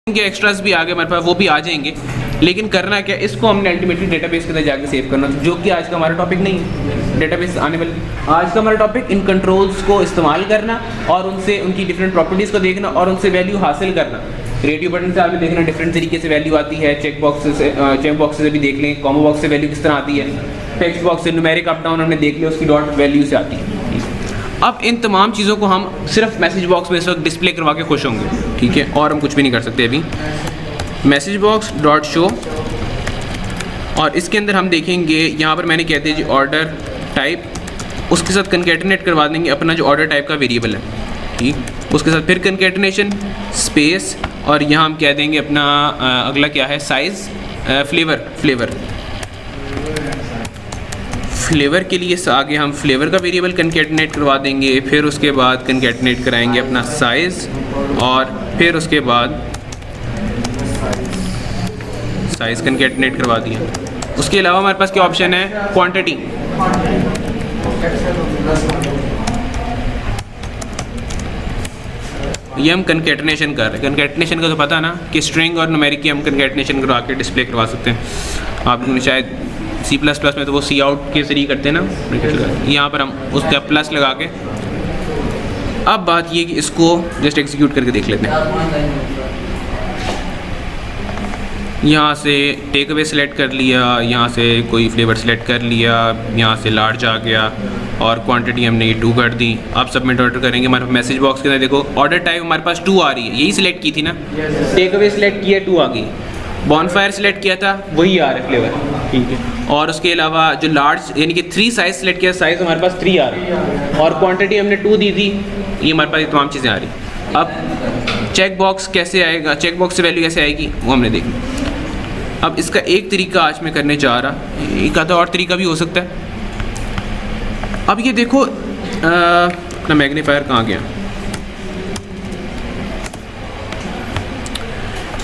के एक्स्ट्रास भी आ गए हमारे पास, वो भी आ जाएंगे, लेकिन करना क्या, इसको हमने अल्टीमेटली डेटाबेस के अंदर जाके सेव करना, जो कि आज का हमारा टॉपिक नहीं है। डेटाबेस आने वाले आज का हमारा टॉपिक इन कंट्रोल्स को इस्तेमाल करना और उनसे उनकी डिफरेंट प्रॉपर्टीज़ को देखना और उनसे वैल्यू हासिल करना। रेडियो बटन से आपने देखना डिफरेंट तरीके से वैल्यू आती है, चेक बॉक्स से भी देख लें, कॉमो बॉक्स से वैल्यू किस तरह आती है, टेक्स्ट बॉक्स से न्यूमेरिक अप डाउन हमने देख लिया, उसकी डॉट वैल्यू से आती है। अब इन तमाम चीज़ों को हम सिर्फ मैसेज बॉक्स में इस वक्त डिस्प्ले करवा के खुश होंगे, ठीक है, और हम कुछ भी नहीं कर सकते अभी। मैसेज बॉक्स डॉट शो, और इसके अंदर हम देखेंगे यहाँ पर मैंने कहते हैं जी ऑर्डर टाइप, उसके साथ कनकेटिनेट करवा देंगे अपना जो ऑर्डर टाइप का वेरिएबल है, ठीक, उसके साथ फिर कनकेटिनेशन स्पेस, और यहाँ हम कह देंगे अपना अगला क्या है साइज़, फ्लेवर के लिए आगे हम फ्लेवर का वेरिएबल कनकेटिनेट करवा देंगे, फिर उसके बाद कनकेटिनेट कराएंगे अपना साइज़, और फिर उसके बाद साइज़ कनकेटिनेट करवा दिया। उसके अलावा हमारे पास क्या ऑप्शन है, क्वांटिटी, ये हम कनकेटिनेशन कर रहे हैं। कनकेटिनेशन का तो पता ना कि स्ट्रिंग और न्यूमेरिक की हम कनकेटिनेशन करवा के डिस्प्ले करवा सकते हैं। आप शायद C++ में तो वो सी आउट के जरिए करते हैं ना, यहाँ पर हम उसका प्लस लगा के। अब बात ये कि इसको जस्ट एग्जीक्यूट करके देख लेते हैं। यहाँ से टेक अवे सेलेक्ट कर लिया, यहाँ से कोई फ्लेवर सेलेक्ट कर लिया, यहाँ से लार्ज आ गया, और क्वांटिटी हमने ये 2 कर दी। अब सबमिट ऑर्डर करेंगे, हमारे मैसेज बॉक्स के अंदर देखो ऑर्डर टाइप हमारे पास 2 आ रही है, यही सिलेक्ट की थी ना, टेक अवे सेलेक्ट किया 2 आ गई, बॉनफायर सेलेक्ट किया था वही आ रहा है फ्लेवर, ठीक है, और उसके अलावा जो लार्ज यानी कि 3 साइज़ सेलेक्ट किया, साइज़ हमारे पास 3 आ रहा है, और क्वांटिटी हमने 2 दी थी, ये हमारे पास ये तमाम चीज़ें आ रही। अब चेक बॉक्स कैसे आएगा, चेक बॉक्स से वैल्यू कैसे आएगी वो हमने देखी। अब इसका एक तरीका आज मैं करने जा रहा, एक आधा और तरीका भी हो सकता है। अब ये देखो अपना मैग्नीफायर कहाँ गया,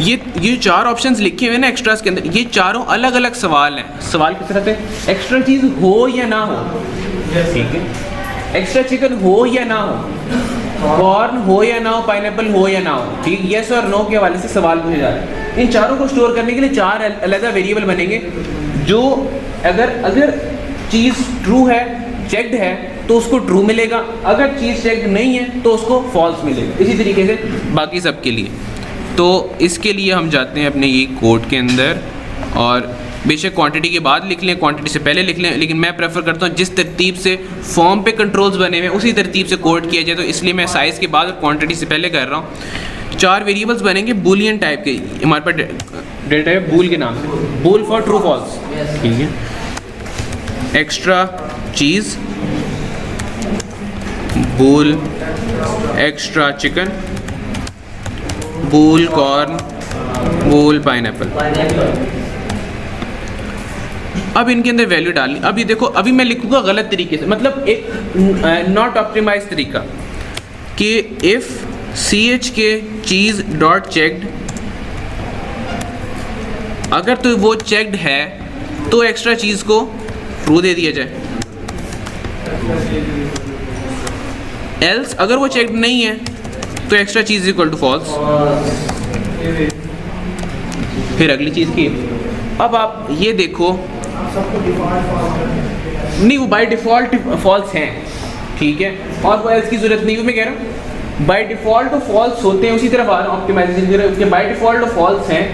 ये 4 ऑप्शंस लिखे हुए हैं ना एक्स्ट्रास के अंदर, ये चारों अलग अलग सवाल हैं। सवाल किस तरह से, एक्स्ट्रा चीज़ हो या ना हो, ठीक है, एक्स्ट्रा चिकन हो या ना हो, कॉर्न हो या ना हो, पाइनएप्पल हो या ना हो, ठीक, येस और नो के हवाले से सवाल पूछे जा रहे हैं। इन चारों को स्टोर करने के लिए 4 अलग वेरिएबल बनेंगे, जो अगर चीज़ ट्रू है, चेक्ड है, तो उसको ट्रू मिलेगा, अगर चीज़ चेक्ड नहीं है तो उसको फॉल्स मिलेगा। इसी तरीके से बाकी सब के लिए। तो इसके लिए हम जाते हैं अपने ये कोड के अंदर, और बेशक क्वांटिटी के बाद लिख लें, क्वांटिटी से पहले लिख लें, लेकिन मैं प्रेफर करता हूँ जिस तरतीब से फॉर्म पे कंट्रोल्स बने हुए हैं उसी तरतीब से कोड किया जाए, तो इसलिए मैं साइज़ के बाद और क्वांटिटी से पहले कर रहा हूँ। 4 वेरिएबल्स बनेंगे बूलियन टाइप के, हमारे पास डेटा है बूल के नाम से, बूल फॉर ट्रू फॉल्स, ठीक है, एक्स्ट्रा चीज़, बूल एक्स्ट्रा चिकन, बूल कॉर्न, बूल पाइनएप्पल। अब इनके अंदर वैल्यू डालनी। अब ये देखो, अभी मैं लिखूंगा गलत तरीके से, मतलब एक नॉट ऑप्टिमाइज तरीका कि इफ़ ch के चीज़ डॉट चेक्ड, अगर तो वो चेक्ड है तो एक्स्ट्रा चीज़ को ट्रू दे दिया जाए, एल्स अगर वो चेक्ड नहीं है तो एक्स्ट्रा चीज़ इक्वल टू फॉल्स। फिर अगली चीज़ की, अब आप ये देखो, नहीं वो बाय डिफ़ॉल्ट फॉल्स हैं, ठीक है, और वो एल्स की ज़रूरत नहीं है। मैं कह रहा हूँ बाय डिफ़ॉल्ट तो फॉल्स होते हैं, उसी तरफ आ रहा हूँ ऑप्टिमाइजेशन के, बाय डिफ़ॉल्ट तो फॉल्स हैं,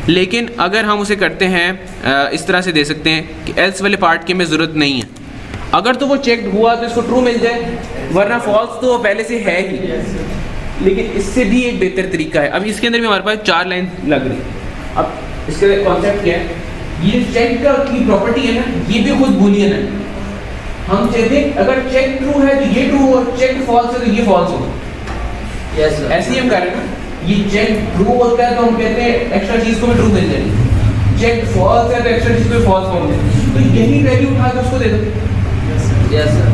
लेकिन अगर हम उसे करते हैं इस तरह से दे सकते हैं कि एल्स वाले पार्ट की हमें ज़रूरत नहीं है, अगर तो वो चेक हुआ तो इसको ट्रू मिल जाए, वरना फॉल्स तो पहले से है ही। लेकिन इससे भी एक बेहतर तरीका है। अब इसके अंदर भी हमारे पास 4 लाइन लग रही है। अब इसका कॉन्सेप्ट क्या है, ये चेक का की प्रॉपर्टी है ना, ये भी खुद बूलियन है। हम चाहते हैं अगर चेक ट्रू है तो ये ट्रू हो, चेक फॉल्स है तो ये फॉल्स हो। यस सर, ऐसे ही हम कर रहे हैं ना, ये चेक ट्रू होता है तो हम कहते हैं एक्स्ट्रा चीज़ को भी ट्रू मिल जाएगी, चेक फॉल्स है तो एक्स्ट्रा चीज़ को भी फॉल्स मिल जाएगी, तो यही वैल्यू उठा के उसको दे दो। यस सर,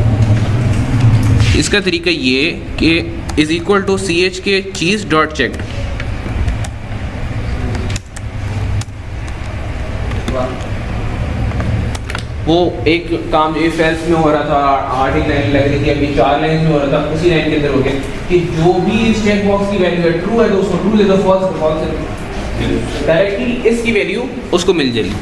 इसका तरीका ये कि इज इक्वल टू ch के चीज़ डॉट चेक्ड, वो एक काम इफ एल्स में हो रहा था 8 लाइन लग रही थी, अभी 4 लाइन में हो रहा था, उसी लाइन के अंदर हो गया कि जो भी इस चेक बॉक्स की वैल्यू है ट्रू है तो उसको ट्रू ले दो, फॉल्स तो फॉल्स है। डायरेक्टली इसकी वैल्यू उसको मिल जाएगी।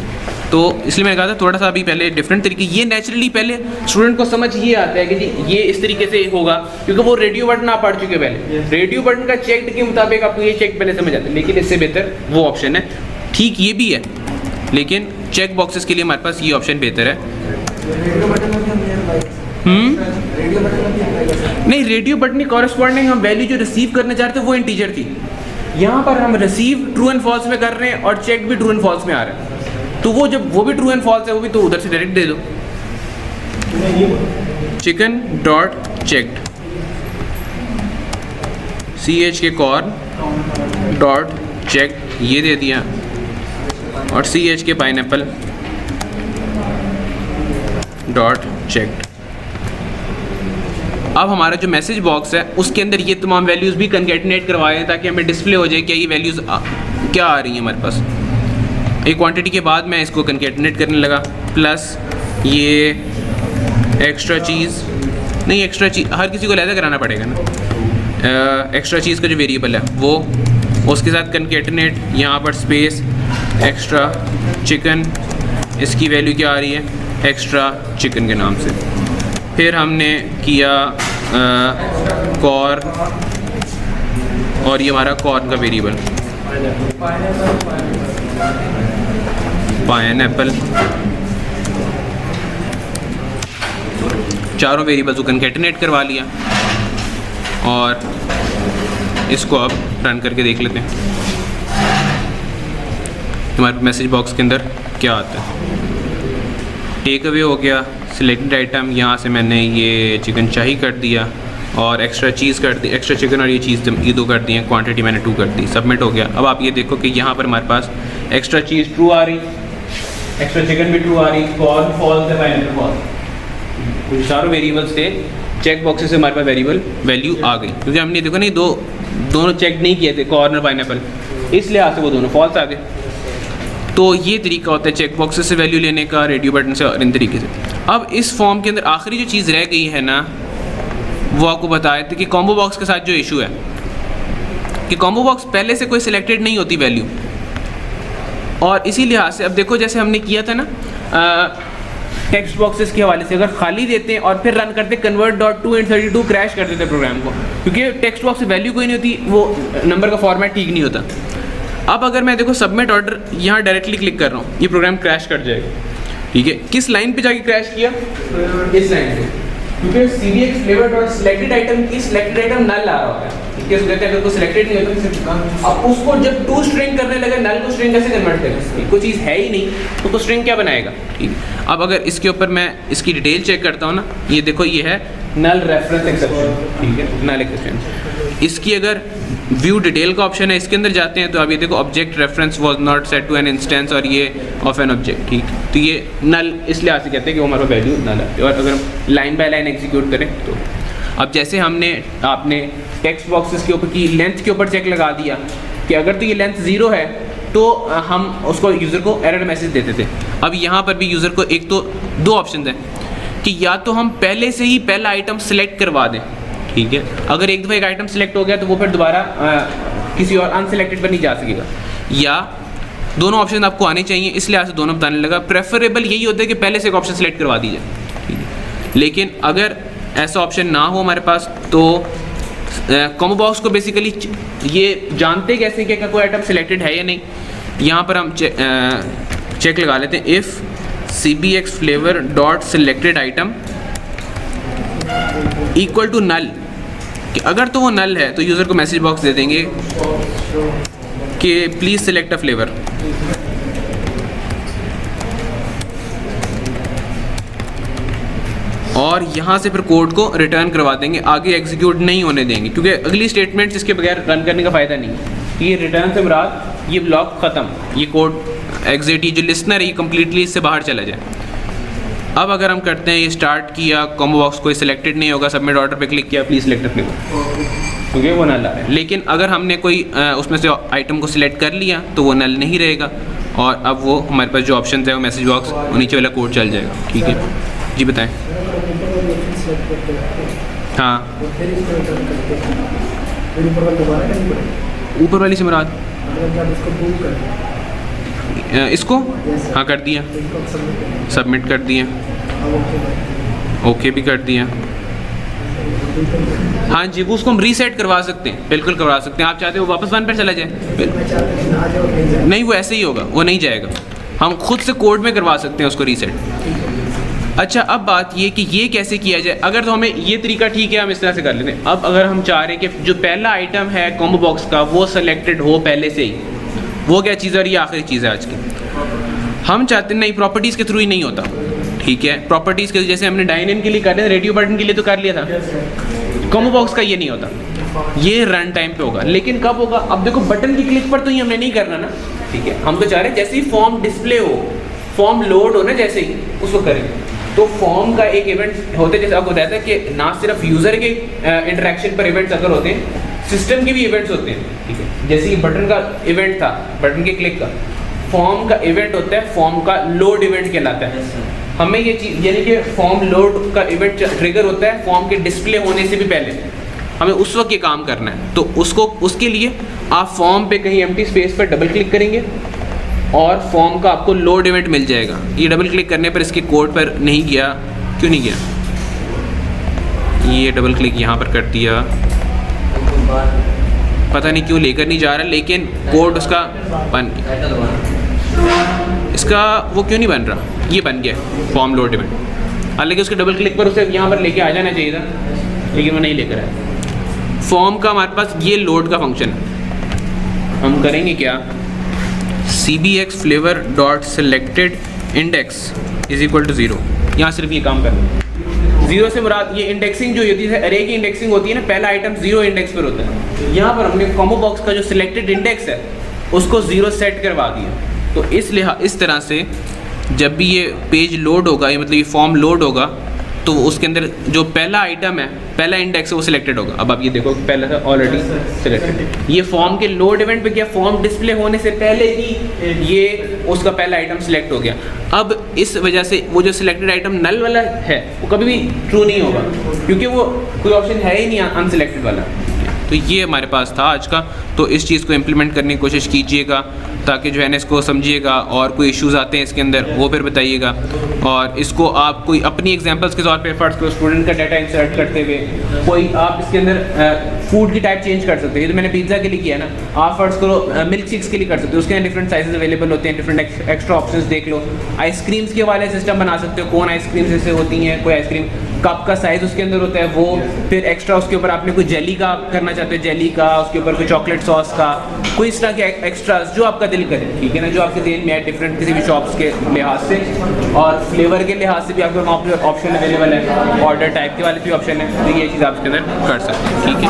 तो इसलिए मैंने कहा था थोड़ा सा अभी पहले डिफरेंट तरीके, ये नेचुरली पहले स्टूडेंट को समझ ये आता है कि जी ये इस तरीके से होगा, क्योंकि वो रेडियो बटन आप पढ़ चुके पहले। रेडियो बटन का चेक्ड के मुताबिक आपको ये चेक पहले समझ आता है, लेकिन इससे बेहतर वो ऑप्शन है। ठीक ये भी है, लेकिन चेक बॉक्सेस के लिए हमारे पास ये ऑप्शन बेहतर है। नहीं, रेडियो बटन की कॉरेस्पॉन्डिंग हम वैल्यू जो रिसीव करने जा रहे थे वो इंटीजर थी। यहाँ पर हम रिसीव ट्रू एंड फॉल्स में कर रहे हैं और चेक भी ट्रू एंड फॉल्स में आ रहा है। तो वो जब वो भी ट्रू एंड फॉल्स है, वो भी तो उधर से डायरेक्ट दे दो। चिकन डॉट चेक्ड CH के कॉर्न डॉट चेक्ड ये दे दिया, और CH के पाइनएप्पल डॉट चेक्ड। अब हमारा जो मैसेज बॉक्स है उसके अंदर ये तमाम वैल्यूज़ भी कन्कैटिनेट करवाएं ताकि हमें डिस्प्ले हो जाए कि ये वैल्यूज़ क्या आ रही हैं हमारे पास। एक क्वांटिटी के बाद मैं इसको कन्कैटिनेट करने लगा, प्लस ये एक्स्ट्रा चीज़, नहीं एक्स्ट्रा चीज़ हर किसी को अलग कराना पड़ेगा ना। एक्स्ट्रा चीज़ का जो वेरिएबल है वो उसके साथ कन्कैटिनेट, यहाँ पर स्पेस एक्स्ट्रा चिकन, इसकी वैल्यू क्या आ रही है एक्स्ट्रा चिकन के नाम से। फिर हमने किया कॉर्न, और ये हमारा कॉर्न का वेरिएबल पाइनएप्पल, चारों वेरिएबल्स को कन्कैटिनेट करवा लिया, और इसको अब रन करके देख लेते हैं हमारे मैसेज बॉक्स के अंदर क्या आता है। टेक अवे हो गया, सिलेक्टेड आइटम, यहाँ से मैंने ये चिकन शाही कर दिया और एक्स्ट्रा चीज़ कर दी, एक्स्ट्रा चिकन और ये चीज़ ये दो कर दी हैं, क्वांटिटी मैंने 2 कर दी, सबमिट हो गया। अब आप ये देखो कि यहाँ पर हमारे पास एक्स्ट्रा चीज़ ट्रू आ रही, एक्स्ट्रा चिकन भी ट्रू आ रही, कॉर्न फॉल्स है, पाइनएप्पल फॉल्स, चारों वेरिएबल्स थे। चेक बॉक्सेस से हमारे पास वेरिएबल वैल्यू आ गई, क्योंकि हमने देखो नहीं दोनों चेक नहीं किए थे, कॉर्न और पाइनएप्पल, इस लिहाज से वो दोनों फॉल्स आ गए। तो ये तरीका होता है चेक बॉक्सेस से वैल्यू लेने का, रेडियो बटन से, और इन तरीके से। अब इस फॉर्म के अंदर आखिरी जो चीज़ रह गई है ना, वो आपको बताया था कि कॉम्बो बॉक्स के साथ जो इशू है कि कॉम्बो बॉक्स पहले से कोई सिलेक्टेड नहीं होती वैल्यू, और इसी लिहाज से अब देखो जैसे हमने किया था ना टेक्स्ट बॉक्सेस के हवाले से, अगर खाली देते हैं और फिर रन करते convert.232 क्रैश कर देते प्रोग्राम को, क्योंकि टेक्स्ट बॉक्स से वैल्यू कोई नहीं होती, वो नंबर का फॉर्मेट ठीक नहीं होता। अब अगर मैं देखो सबमिट ऑर्डर यहाँ डायरेक्टली क्लिक कर रहा हूँ, ये प्रोग्राम क्रैश कर जाएगा। ठीक है, किस लाइन पे जाके क्रैश किया, इस लाइन पे, क्योंकि CBX flavor dot selected item की सिलेक्टेड आइटम नल आ रहा होता है। ठीक है, कहते हैं अगर कोई सिलेक्टेड नहीं होता, अब उसको जब टू स्ट्रिंग करने लगे, नल को स्ट्रिंग कैसे कन्वर्ट करें, कोई चीज़ है ही नहीं तो स्ट्रिंग क्या बनाएगा। ठीक है, अब अगर इसके ऊपर मैं इसकी डिटेल चेक करता हूँ ना, ये देखो ये है नल रेफरेंस एक्सेप्शन। ठीक है, नल एक्सेप्शन, इसकी अगर व्यू डिटेल का ऑप्शन है, इसके अंदर जाते हैं तो अब ये देखो object reference was not set to an instance, और ये ऑफ एन ऑब्जेक्ट। ठीक, तो ये नल इस लिहाज से कहते हैं कि वो हमारा वैल्यू नल है। और अगर हम लाइन बाय लाइन एग्जीक्यूट करें तो अब जैसे आपने टेक्स्ट बॉक्सेस के ऊपर की लेंथ के ऊपर चेक लगा दिया कि अगर तो ये लेंथ 0 है तो हम उसको यूज़र को एरर मैसेज देते थे। अब यहाँ पर भी यूज़र को एक तो 2 ऑप्शन हैं कि या तो हम पहले से ही पहला आइटम सेलेक्ट करवा दें। ठीक है, अगर एक दफ़ा एक आइटम सेलेक्ट हो गया तो वो फिर दोबारा किसी और अनसेलेक्टेड पर नहीं जा सकेगा, या दोनों ऑप्शन आपको आने चाहिए, इस लिहाज से दोनों बताने लगा। प्रेफरेबल यही होता है कि पहले से एक ऑप्शन सेलेक्ट करवा दी जाए। ठीक है, लेकिन अगर ऐसा ऑप्शन ना हो हमारे पास तो कॉम्बो बॉक्स को बेसिकली ये जानते कैसे कि कोई आइटम सिलेक्टेड है या नहीं। यहाँ पर हम चेक लगा लेते हैं, if CBX flavor dot selected item equal to null, कि अगर तो वो नल है तो यूज़र को मैसेज बॉक्स दे देंगे कि प्लीज़ सिलेक्ट अ फ्लेवर। और यहाँ से फिर कोड को रिटर्न करवा देंगे, आगे एग्जीक्यूट नहीं होने देंगे, क्योंकि अगली स्टेटमेंट्स इसके बगैर रन करने का फ़ायदा नहीं है। ये रिटर्न से मुराद ये ब्लॉक ख़त्म, ये कोड एग्जिट, ये जो लिस्नर है ये कम्प्लीटली इससे बाहर चला जाए। अब अगर हम करते हैं ये स्टार्ट किया, कॉम्बो बॉक्स कोई सिलेक्टेड नहीं होगा, सबमिट ऑर्डर पे क्लिक किया, प्लीज़ सिलेक्ट फ्लेवर, क्योंकि वो नल आ रहा है। लेकिन अगर हमने कोई उसमें से आइटम को सिलेक्ट कर लिया तो वो नल नहीं रहेगा, और अब वो हमारे पास जो ऑप्शन है वो मैसेज बॉक्स और नीचे वाला कोड चल जाएगा। ठीक है जी, बताएं। हाँ, ऊपर वाली से मुराद इसको हाँ कर दिया, सबमिट कर दिया, ओके भी कर दिया। हाँ जी, वो उसको हम रीसेट करवा सकते हैं, बिल्कुल करवा सकते हैं। आप चाहते हो वापस 1 पर चला जाए? नहीं, वो ऐसे ही होगा, वो नहीं जाएगा। हम खुद से कोड में करवा सकते हैं उसको रीसेट। अच्छा, अब बात ये कि ये कैसे किया जाए। अगर तो हमें ये तरीका ठीक है, हम इस तरह से कर लेते हैं। अब अगर हम चाह रहे हैं कि जो पहला आइटम है कॉम्बो बॉक्स का वो सेलेक्टेड हो पहले से ही, वो क्या चीज़ है और ये आखिरी चीज़ है आज की। हम चाहते हैं नहीं, प्रॉपर्टीज़ के थ्रू ही नहीं होता, ठीक है। प्रॉपर्टीज़ के जैसे हमने डाइन इन के लिए कर लिया, रेडियो बटन के लिए तो कर लिया था, कॉम्बो बॉक्स का ये नहीं होता, ये रन टाइम पे होगा। लेकिन कब होगा? अब देखो बटन की क्लिक पर तो ये हमने नहीं करना ना, ठीक है। हम तो चाह रहे हैं जैसे ही फॉर्म डिस्प्ले हो, फॉर्म लोड हो ना, जैसे ही उसको करेंगे। तो फॉर्म का एक इवेंट होते जैसे आपको बताया था कि ना सिर्फ यूज़र के इंटरेक्शन पर इवेंट्स अगर होते हैं, सिस्टम के भी इवेंट्स होते हैं, ठीक है। जैसे कि बटन का इवेंट था, बटन के क्लिक का, फॉर्म का इवेंट होता है, फॉर्म का लोड इवेंट कहलाता है। हमें ये चीज़ यानी कि फॉर्म लोड का इवेंट ट्रिगर होता है फॉर्म के डिस्प्ले होने से भी पहले, हमें उस वक्त ये काम करना है। तो उसके लिए आप फॉर्म पे कहीं एम्प्टी स्पेस पर डबल क्लिक करेंगे और फॉर्म का आपको लोड इवेंट मिल जाएगा। ये डबल क्लिक करने पर इसके कोड पर नहीं गया, क्यों नहीं गया? ये डबल क्लिक यहाँ पर कर दिया, पता नहीं क्यों लेकर नहीं जा रहा, लेकिन कोड उसका बन गया। इसका वो क्यों नहीं बन रहा? ये बन गया फॉर्म लोड इवेंट। हालांकि उसके डबल क्लिक पर उसे यहाँ पर लेके आ जाना चाहिए था, लेकिन वो नहीं लेकर आया। फॉर्म का हमारे पास ये लोड का फंक्शन है। हम करेंगे क्या? cbx flavor dot selected index is equal to 0। यहाँ सिर्फ ये काम करना है। 0 से मुराद ये इंडेक्सिंग जो होती है, अरे की इंडेक्सिंग होती है ना, पहला आइटम 0 इंडेक्स पर होता है। यहाँ पर हमने कॉम्बो बॉक्स का जो सिलेक्टेड इंडेक्स है उसको 0 सेट करवा दिया। तो इस तरह से जब भी ये पेज लोड होगा, ये मतलब ये फॉर्म लोड होगा, तो उसके अंदर जो पहला आइटम है, पहला इंडेक्स है, वो सिलेक्टेड होगा। अब आप ये देखो पहला था ऑलरेडी सिलेक्टेड। ये फॉर्म के लोड इवेंट पे क्या, फॉर्म डिस्प्ले होने से पहले ही ये उसका पहला आइटम सिलेक्ट हो गया। अब इस वजह से वो जो सिलेक्टेड आइटम नल वाला है वो कभी भी ट्रू नहीं होगा, क्योंकि वो कोई ऑप्शन है ही नहीं अनसिलेक्टेड वाला। तो ये हमारे पास था आज का। तो इस चीज़ को इम्प्लीमेंट करने की कोशिश कीजिएगा ताकि जो है ना इसको समझिएगा, और कोई इश्यूज़ आते हैं इसके अंदर वो फिर बताइएगा। और इसको आप कोई अपनी एग्जांपल्स के तौर पे फर्स्ट करो, स्टूडेंट का डाटा इंसर्ट करते हुए कोई आप इसके अंदर फूड की टाइप चेंज कर सकते हो। ये तो मैंने पिज़्ज़ा के लिए किया ना, आप फर्स्ट करो मिल्क शेक्स के लिए कर सकते हो। उसके डिफरेंट साइजेस अवेलेबल होते हैं, डिफरेंट एक्स्ट्रा ऑप्शंस देख लो। आइसक्रीम्स के वाले सिस्टम बना सकते हो, कौन आइसक्रीम जैसे होती हैं, कोई आइसक्रीम कप का साइज़ उसके अंदर होता है वो, फिर एक्स्ट्रा उसके ऊपर आपने कोई जेली का करना चाहते हो, जेली का, उसके ऊपर कोई चॉकलेट सॉस का, कोई इस तरह के एक्स्ट्रास जो आपका दिल करे, ठीक है ना, जो आपके जहन में है डिफरेंट किसी भी शॉप्स के लिहाज से। और फ्लेवर के लिहाज से भी आपके वहाँ पर ऑप्शन अवेलेबल है, ऑर्डर टाइप के वाले भी ऑप्शन है। तो ये चीज़ आप इसके अंदर कर सकते हैं, ठीक है।